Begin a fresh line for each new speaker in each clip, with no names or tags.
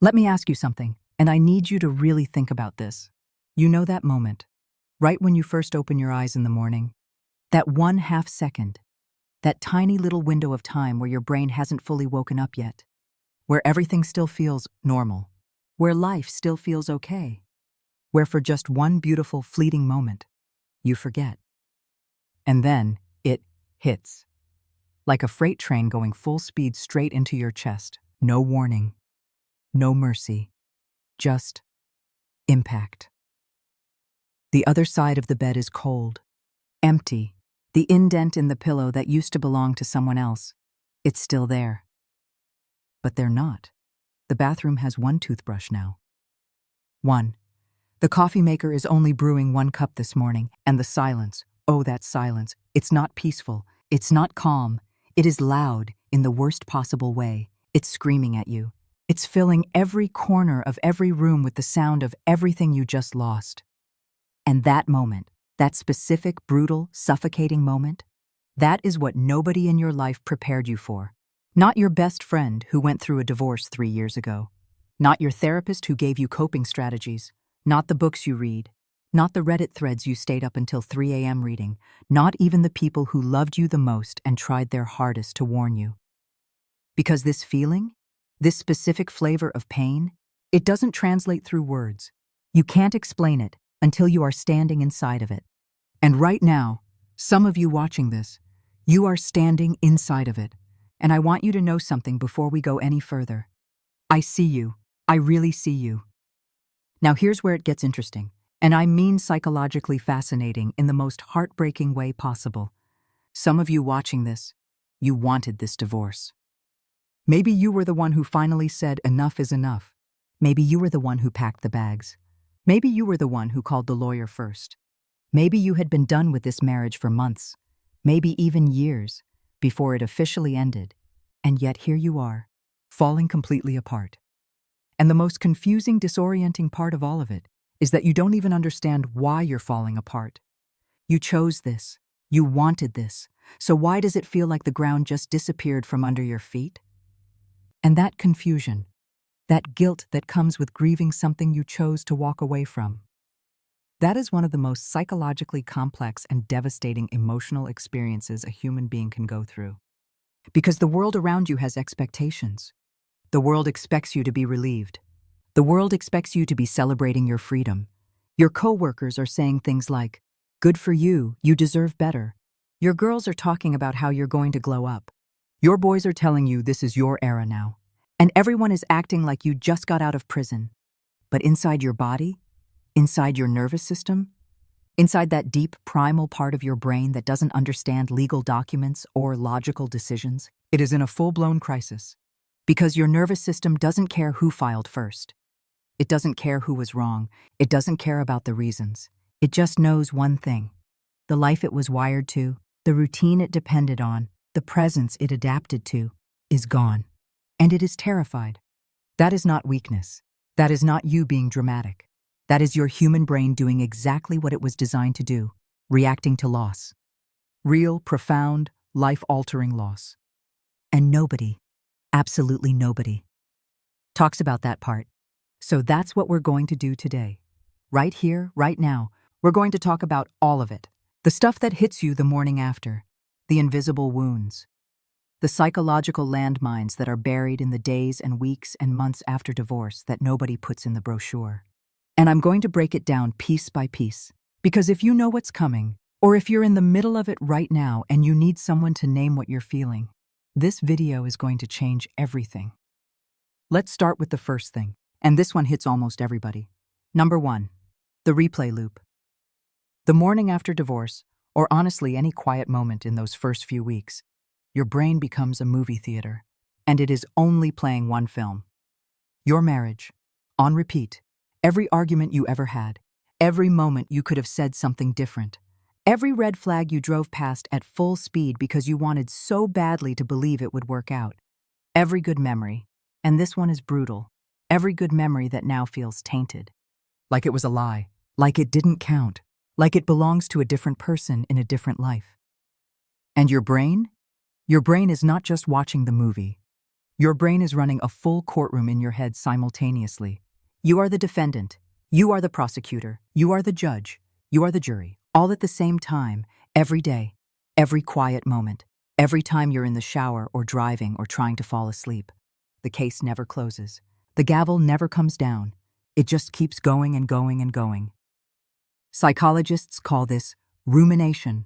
Let me ask you something, and I need you to really think about this. You know that moment, right when you first open your eyes in the morning? That 1/2 second, that tiny little window of time where your brain hasn't fully woken up yet, where everything still feels normal, where life still feels okay, where for just one beautiful, fleeting moment, you forget. And then it hits. Like a freight train going full speed straight into your chest. No warning, no mercy, just impact. The other side of the bed is cold, empty. The indent in the pillow that used to belong to someone else, it's still there. But they're not. The bathroom has one toothbrush now. One. The coffee maker is only brewing 1 cup this morning, and the silence, oh, that silence, it's not peaceful, it's not calm, it is loud in the worst possible way. It's screaming at you. It's filling every corner of every room with the sound of everything you just lost. And that moment, that specific, brutal, suffocating moment, that is what nobody in your life prepared you for. Not your best friend who went through a divorce 3 years ago. Not your therapist who gave you coping strategies. Not the books you read. Not the Reddit threads you stayed up until 3 a.m. reading. Not even the people who loved you the most and tried their hardest to warn you. Because this feeling, this specific flavor of pain, it doesn't translate through words. You can't explain it until you are standing inside of it. And right now, some of you watching this, you are standing inside of it. And I want you to know something before we go any further. I see you. I really see you. Now here's where it gets interesting, and I mean psychologically fascinating in the most heartbreaking way possible. Some of you watching this, you wanted this divorce. Maybe you were the one who finally said enough is enough. Maybe you were the one who packed the bags. Maybe you were the one who called the lawyer first. Maybe you had been done with this marriage for months, maybe even years, before it officially ended. And yet here you are, falling completely apart. And the most confusing, disorienting part of all of it is that you don't even understand why you're falling apart. You chose this. You wanted this. So why does it feel like the ground just disappeared from under your feet? And that confusion, that guilt that comes with grieving something you chose to walk away from, that is one of the most psychologically complex and devastating emotional experiences a human being can go through. Because the world around you has expectations. The world expects you to be relieved. The world expects you to be celebrating your freedom. Your coworkers are saying things like, "Good for you, you deserve better." Your girls are talking about how you're going to glow up. Your boys are telling you this is your era now. And everyone is acting like you just got out of prison. But inside your body, inside your nervous system, inside that deep primal part of your brain that doesn't understand legal documents or logical decisions, it is in a full-blown crisis. Because your nervous system doesn't care who filed first. It doesn't care who was wrong. It doesn't care about the reasons. It just knows one thing. The life it was wired to, the routine it depended on, the presence it adapted to, is gone. And it is terrified. That is not weakness. That is not you being dramatic. That is your human brain doing exactly what it was designed to do, reacting to loss. Real, profound, life-altering loss. And nobody, absolutely nobody, talks about that part. So that's what we're going to do today. Right here, right now, we're going to talk about all of it. The stuff that hits you the morning after. The invisible wounds. The psychological landmines that are buried in the days and weeks and months after divorce that nobody puts in the brochure. And I'm going to break it down piece by piece. Because if you know what's coming, or if you're in the middle of it right now and you need someone to name what you're feeling, this video is going to change everything. Let's start with the first thing, and this one hits almost everybody. Number 1, the replay loop. The morning after divorce, or honestly any quiet moment in those first few weeks, your brain becomes a movie theater, and it is only playing one film. Your marriage, on repeat, every argument you ever had, every moment you could have said something different, every red flag you drove past at full speed because you wanted so badly to believe it would work out, every good memory, and this one is brutal, every good memory that now feels tainted. Like it was a lie, like it didn't count, like it belongs to a different person in a different life. And your brain? Your brain is not just watching the movie. Your brain is running a full courtroom in your head simultaneously. You are the defendant. You are the prosecutor. You are the judge. You are the jury. All at the same time, every day, every quiet moment, every time you're in the shower or driving or trying to fall asleep. The case never closes. The gavel never comes down. It just keeps going and going and going. Psychologists call this rumination,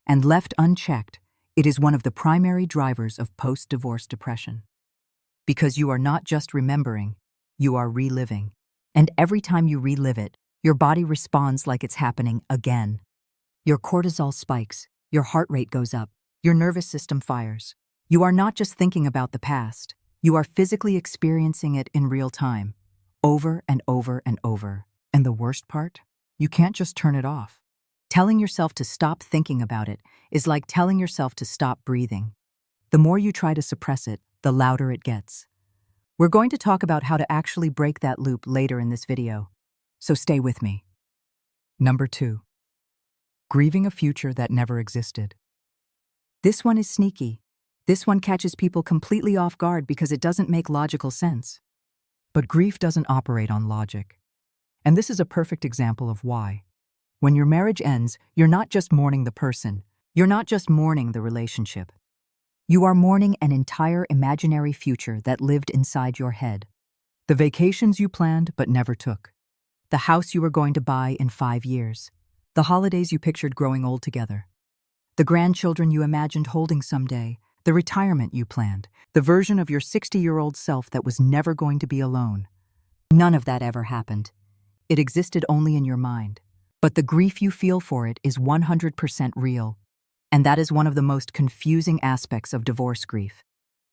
and left unchecked, it is one of the primary drivers of post-divorce depression. Because you are not just remembering, you are reliving. And every time you relive it, your body responds like it's happening again. Your cortisol spikes, your heart rate goes up, your nervous system fires. You are not just thinking about the past, you are physically experiencing it in real time, over and over and over. And the worst part? You can't just turn it off. Telling yourself to stop thinking about it is like telling yourself to stop breathing. The more you try to suppress it, the louder it gets. We're going to talk about how to actually break that loop later in this video, so stay with me. Number 2. Grieving a future that never existed. This one is sneaky. This one catches people completely off guard because it doesn't make logical sense. But grief doesn't operate on logic. And this is a perfect example of why. When your marriage ends, you're not just mourning the person. You're not just mourning the relationship. You are mourning an entire imaginary future that lived inside your head. The vacations you planned but never took. The house you were going to buy in 5 years. The holidays you pictured growing old together. The grandchildren you imagined holding someday. The retirement you planned. The version of your 60-year-old self that was never going to be alone. None of that ever happened. It existed only in your mind. But the grief you feel for it is 100% real. And that is one of the most confusing aspects of divorce grief.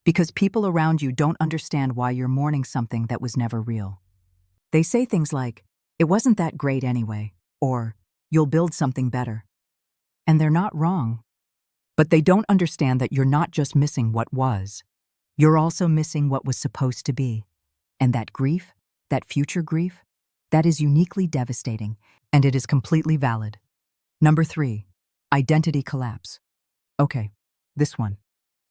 Because people around you don't understand why you're mourning something that was never real. They say things like, "It wasn't that great anyway," or "You'll build something better." And they're not wrong. But they don't understand that you're not just missing what was. You're also missing what was supposed to be. And that grief, that future grief, that is uniquely devastating, and it is completely valid. Number 3, identity collapse. Okay, this one.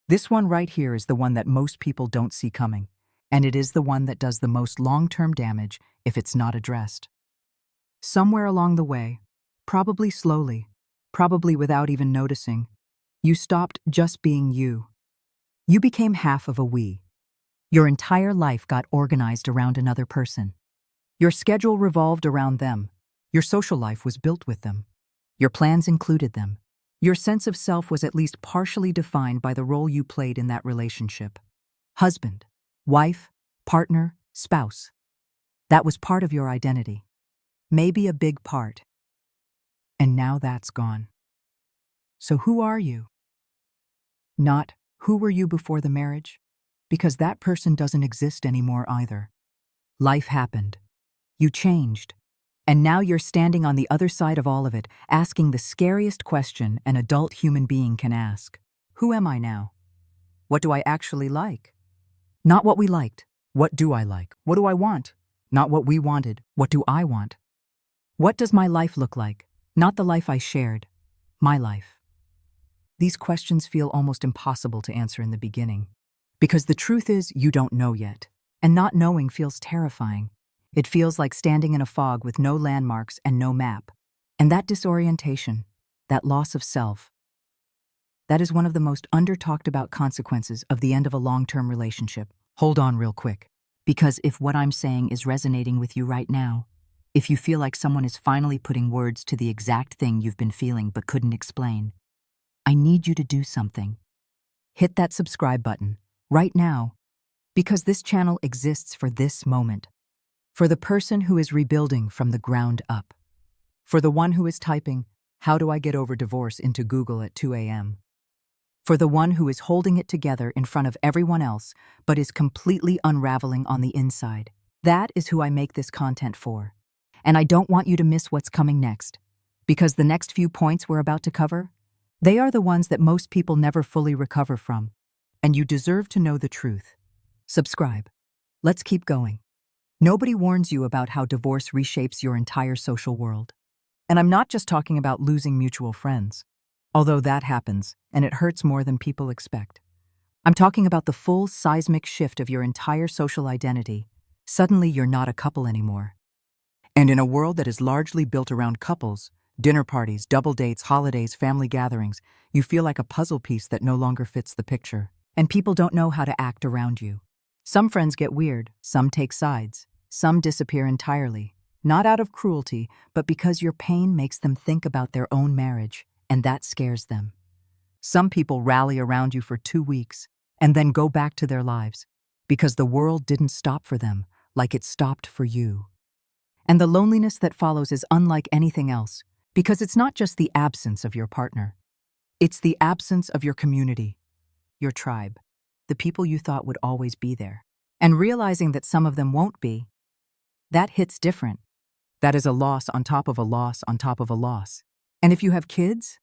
This one right here is the one that most people don't see coming, and it is the one that does the most long-term damage if it's not addressed. Somewhere along the way, probably slowly, probably without even noticing, you stopped just being you. You became half of a we. Your entire life got organized around another person. Your schedule revolved around them. Your social life was built with them. Your plans included them. Your sense of self was at least partially defined by the role you played in that relationship. Husband, wife, partner, spouse. That was part of your identity. Maybe a big part. And now that's gone. So who are you? Not who were you before the marriage? Because that person doesn't exist anymore either. Life happened. You changed. And now you're standing on the other side of all of it, asking the scariest question an adult human being can ask. Who am I now? What do I actually like? Not what we liked. What do I like? What do I want? Not what we wanted. What do I want? What does my life look like? Not the life I shared. My life. These questions feel almost impossible to answer in the beginning. Because the truth is, you don't know yet. And not knowing feels terrifying. It feels like standing in a fog with no landmarks and no map. And that disorientation, that loss of self, that is one of the most under-talked about consequences of the end of a long-term relationship. Hold on real quick. Because if what I'm saying is resonating with you right now, if you feel like someone is finally putting words to the exact thing you've been feeling but couldn't explain, I need you to do something. Hit that subscribe button right now, because this channel exists for this moment. For the person who is rebuilding from the ground up. For the one who is typing, "How do I get over divorce?" into Google at 2 a.m. For the one who is holding it together in front of everyone else, but is completely unraveling on the inside. That is who I make this content for. And I don't want you to miss what's coming next. Because the next few points we're about to cover, they are the ones that most people never fully recover from. And you deserve to know the truth. Subscribe. Let's keep going. Nobody warns you about how divorce reshapes your entire social world. And I'm not just talking about losing mutual friends, although that happens, and it hurts more than people expect. I'm talking about the full seismic shift of your entire social identity. Suddenly, you're not a couple anymore. And in a world that is largely built around couples, dinner parties, double dates, holidays, family gatherings, you feel like a puzzle piece that no longer fits the picture. And people don't know how to act around you. Some friends get weird, some take sides, some disappear entirely. Not out of cruelty, but because your pain makes them think about their own marriage, and that scares them. Some people rally around you for 2 weeks, and then go back to their lives, because the world didn't stop for them like it stopped for you. And the loneliness that follows is unlike anything else, because it's not just the absence of your partner. It's the absence of your community, your tribe, the people you thought would always be there. And realizing that some of them won't be, that hits different. That is a loss on top of a loss on top of a loss. And if you have kids,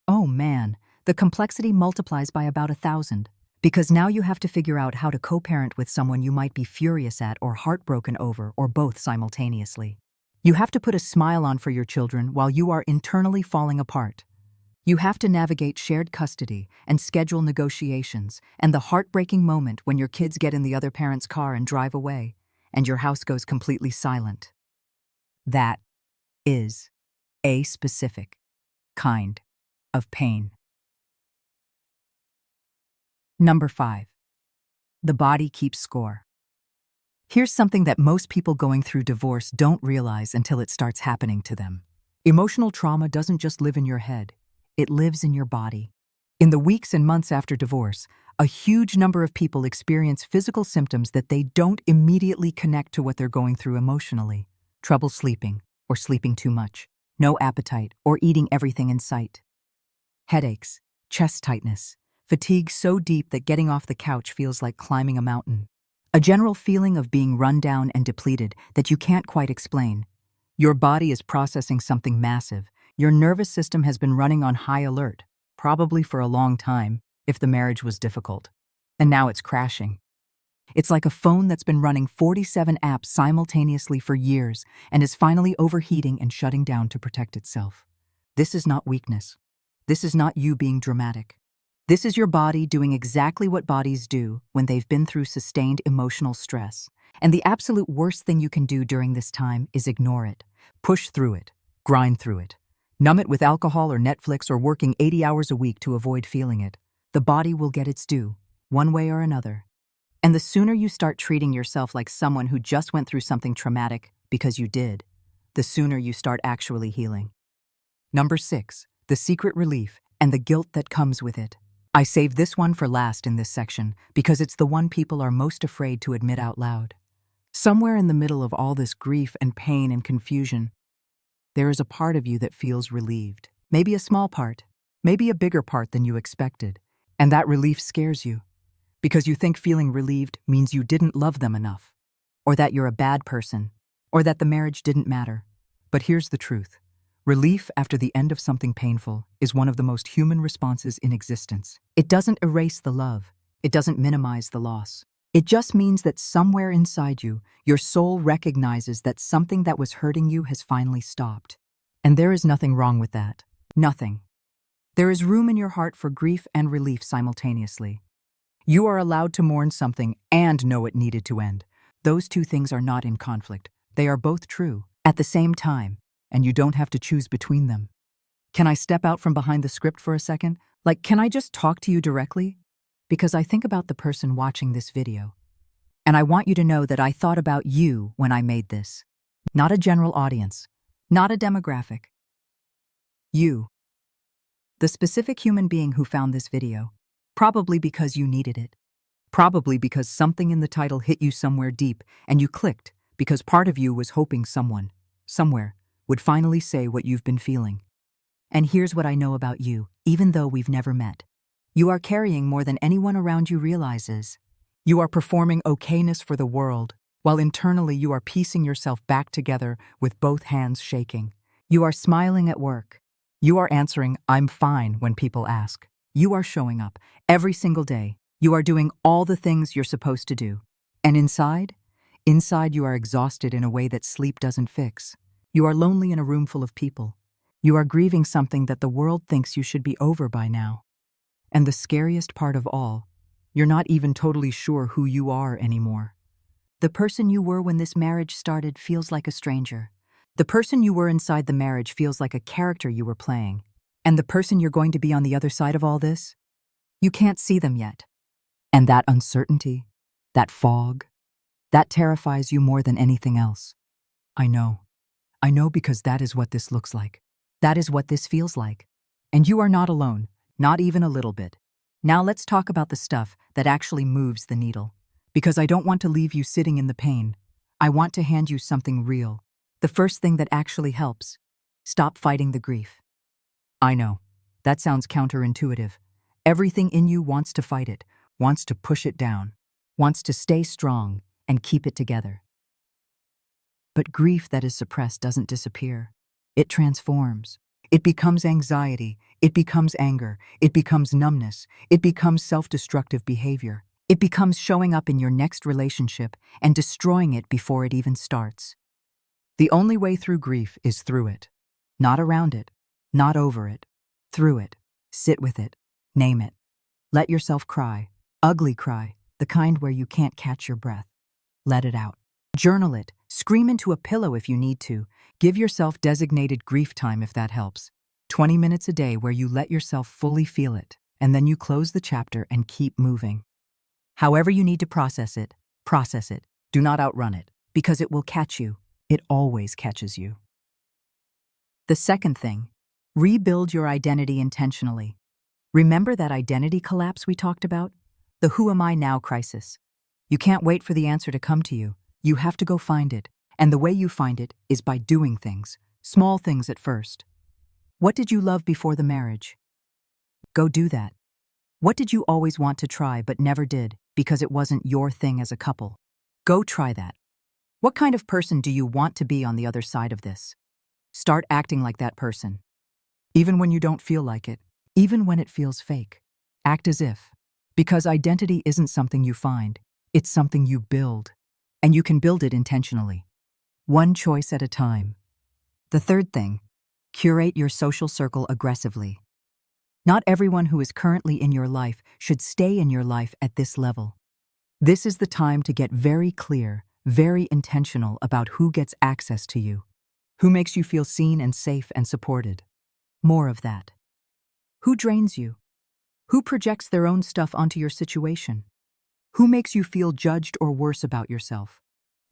oh man, the complexity multiplies by about 1,000. Because now you have to figure out how to co-parent with someone you might be furious at or heartbroken over, or both simultaneously. You have to put a smile on for your children while you are internally falling apart. You have to navigate shared custody and schedule negotiations and the heartbreaking moment when your kids get in the other parent's car and drive away, and your house goes completely silent. That is a specific kind of pain. Number 5. The body keeps score. Here's something that most people going through divorce don't realize until it starts happening to them. Emotional trauma doesn't just live in your head, it lives in your body. In the weeks and months after divorce, a huge number of people experience physical symptoms that they don't immediately connect to what they're going through emotionally. Trouble sleeping, or sleeping too much, no appetite, or eating everything in sight. Headaches, chest tightness, fatigue so deep that getting off the couch feels like climbing a mountain. A general feeling of being run down and depleted that you can't quite explain. Your body is processing something massive. Your nervous system has been running on high alert, probably for a long time, if the marriage was difficult. And now it's crashing. It's like a phone that's been running 47 apps simultaneously for years and is finally overheating and shutting down to protect itself. This is not weakness. This is not you being dramatic. This is your body doing exactly what bodies do when they've been through sustained emotional stress. And the absolute worst thing you can do during this time is ignore it. Push through it. Grind through it. Numb it with alcohol or Netflix or working 80 hours a week to avoid feeling it. The body will get its due, one way or another. And the sooner you start treating yourself like someone who just went through something traumatic, because you did, the sooner you start actually healing. Number 6, the secret relief and the guilt that comes with it. I saved this one for last in this section because it's the one people are most afraid to admit out loud. Somewhere in the middle of all this grief and pain and confusion, there is a part of you that feels relieved. Maybe a small part, maybe a bigger part than you expected. And that relief scares you. Because you think feeling relieved means you didn't love them enough, or that you're a bad person, or that the marriage didn't matter. But here's the truth. Relief after the end of something painful is one of the most human responses in existence. It doesn't erase the love. It doesn't minimize the loss. It just means that somewhere inside you, your soul recognizes that something that was hurting you has finally stopped. And there is nothing wrong with that. Nothing. There is room in your heart for grief and relief simultaneously. You are allowed to mourn something and know it needed to end. Those two things are not in conflict. They are both true at the same time, and you don't have to choose between them. Can I step out from behind the script for a second? Can I just talk to you directly? Because I think about the person watching this video. And I want you to know that I thought about you when I made this. Not a general audience. Not a demographic. You. The specific human being who found this video. Probably because you needed it. Probably because something in the title hit you somewhere deep and you clicked because part of you was hoping someone, somewhere, would finally say what you've been feeling. And here's what I know about you, even though we've never met. You are carrying more than anyone around you realizes. You are performing okayness for the world, while internally you are piecing yourself back together with both hands shaking. You are smiling at work. You are answering, "I'm fine," when people ask. You are showing up every single day. You are doing all the things you're supposed to do. And inside you are exhausted in a way that sleep doesn't fix. You are lonely in a room full of people. You are grieving something that the world thinks you should be over by now. And the scariest part of all, You're not even totally sure who you are anymore. The person you were when this marriage started feels like a stranger. The person you were inside the marriage feels like a character you were playing. And the person you're going to be on the other side of all this? You can't see them yet. And that uncertainty, that fog, that terrifies you more than anything else. I know. I know because that is what this looks like. That is what this feels like. And you are not alone, not even a little bit. Now let's talk about the stuff that actually moves the needle. Because I don't want to leave you sitting in the pain. I want to hand you something real. The first thing that actually helps. Stop fighting the grief. I know. That sounds counterintuitive. Everything in you wants to fight it, wants to push it down, wants to stay strong and keep it together. But grief that is suppressed doesn't disappear. It transforms. It becomes anxiety. It becomes anger. It becomes numbness. It becomes self-destructive behavior. It becomes showing up in your next relationship and destroying it before it even starts. The only way through grief is through it. Not around it. Not over it. Through it. Sit with it. Name it. Let yourself cry. Ugly cry. The kind where you can't catch your breath. Let it out. Journal it. Scream into a pillow if you need to. Give yourself designated grief time if that helps. 20 minutes a day where you let yourself fully feel it, and then you close the chapter and keep moving. However you need to process it, process it. Do not outrun it, because it will catch you. It always catches you. The second thing, rebuild your identity intentionally. Remember that identity collapse we talked about? The who am I now crisis. You can't wait for the answer to come to you. You have to go find it. And the way you find it is by doing things, small things at first. What did you love before the marriage? Go do that. What did you always want to try but never did because it wasn't your thing as a couple? Go try that. What kind of person do you want to be on the other side of this? Start acting like that person. Even when you don't feel like it, even when it feels fake. Act as if. Because identity isn't something you find, it's something you build. And you can build it intentionally. One choice at a time. The third thing, curate your social circle aggressively. Not everyone who is currently in your life should stay in your life at this level. This is the time to get very clear, very intentional about who gets access to you, who makes you feel seen and safe and supported. More of that. Who drains you? Who projects their own stuff onto your situation? Who makes you feel judged or worse about yourself?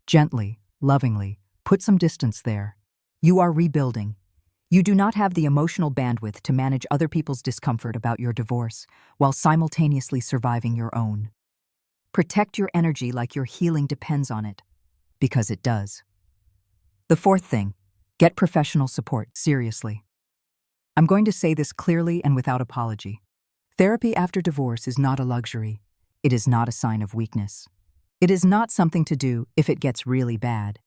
Gently, lovingly, put some distance there. You are rebuilding. You do not have the emotional bandwidth to manage other people's discomfort about your divorce while simultaneously surviving your own. Protect your energy like your healing depends on it, because it does. The fourth thing, get professional support, seriously. I'm going to say this clearly and without apology. Therapy after divorce is not a luxury. It is not a sign of weakness. It is not something to do if it gets really bad.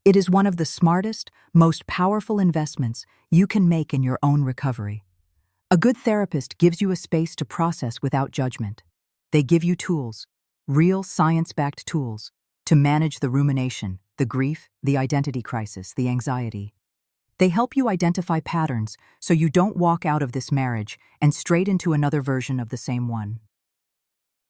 It is one of the smartest, most powerful investments you can make in your own recovery. A good therapist gives you a space to process without judgment. They give you tools, real science-backed tools, to manage the rumination, the grief, the identity crisis, the anxiety. They help you identify patterns so you don't walk out of this marriage and straight into another version of the same one.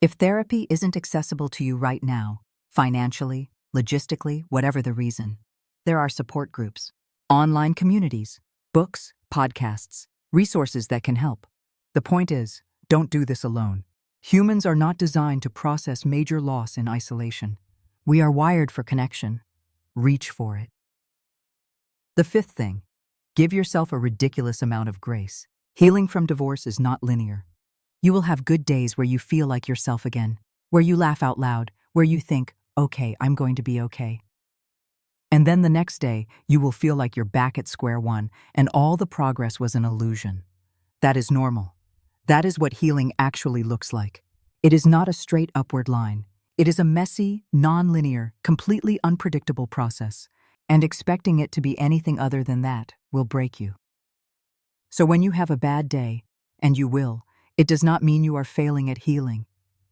If therapy isn't accessible to you right now, financially, logistically, whatever the reason, there are support groups, online communities, books, podcasts, resources that can help. The point is, don't do this alone. Humans are not designed to process major loss in isolation. We are wired for connection. Reach for it. The fifth thing, give yourself a ridiculous amount of grace. Healing from divorce is not linear. You will have good days where you feel like yourself again, where you laugh out loud, where you think, okay, I'm going to be okay. And then the next day, you will feel like you're back at square one and all the progress was an illusion. That is normal. That is what healing actually looks like. It is not a straight upward line. It is a messy, non-linear, completely unpredictable process, and expecting it to be anything other than that will break you. So when you have a bad day, and you will, it does not mean you are failing at healing.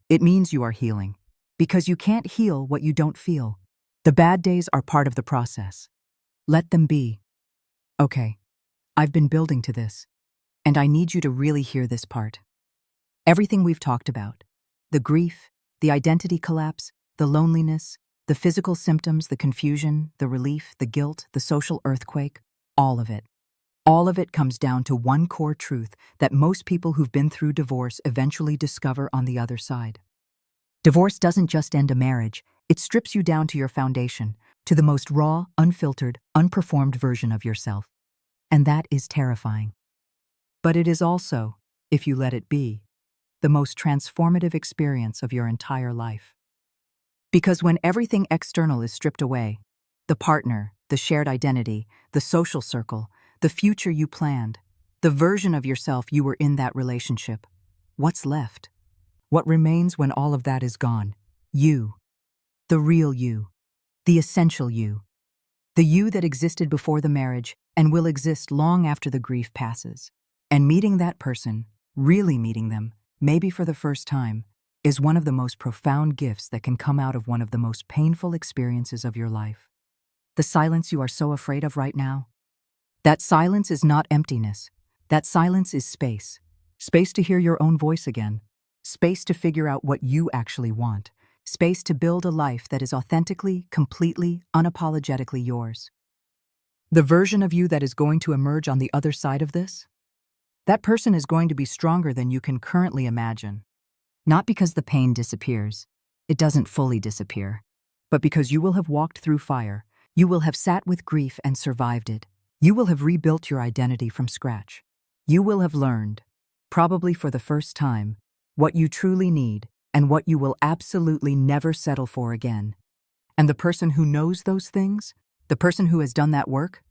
It means you are healing, because you can't heal what you don't feel. The bad days are part of the process. Let them be. Okay, I've been building to this, and I need you to really hear this part. Everything we've talked about, The grief, the identity collapse, the loneliness, the physical symptoms, the confusion, the relief, the guilt, the social earthquake, all of it. All of it comes down to one core truth that most people who've been through divorce eventually discover on the other side. Divorce doesn't just end a marriage, it strips you down to your foundation, to the most raw, unfiltered, unperformed version of yourself. And that is terrifying. But it is also, if you let it be, the most transformative experience of your entire life. Because when everything external is stripped away, the partner, the shared identity, the social circle, the future you planned, the version of yourself you were in that relationship, what's left? What remains when all of that is gone? You. The real you. The essential you. The you that existed before the marriage and will exist long after the grief passes. And meeting that person, really meeting them, maybe for the first time, is one of the most profound gifts that can come out of one of the most painful experiences of your life. The silence you are so afraid of right now? That silence is not emptiness. That silence is space. Space to hear your own voice again. Space to figure out what you actually want. Space to build a life that is authentically, completely, unapologetically yours. The version of you that is going to emerge on the other side of this? That person is going to be stronger than you can currently imagine. Not because the pain disappears. It doesn't fully disappear. But because you will have walked through fire, you will have sat with grief and survived it. You will have rebuilt your identity from scratch. You will have learned, probably for the first time, what you truly need and what you will absolutely never settle for again. And the person who knows those things, the person who has done that work,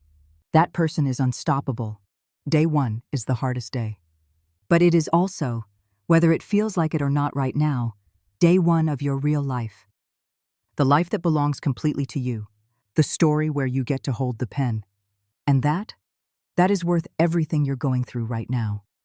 that person is unstoppable. Day one is the hardest day. But it is also, whether it feels like it or not right now, day one of your real life. The life that belongs completely to you. The story where you get to hold the pen. And that is worth everything you're going through right now.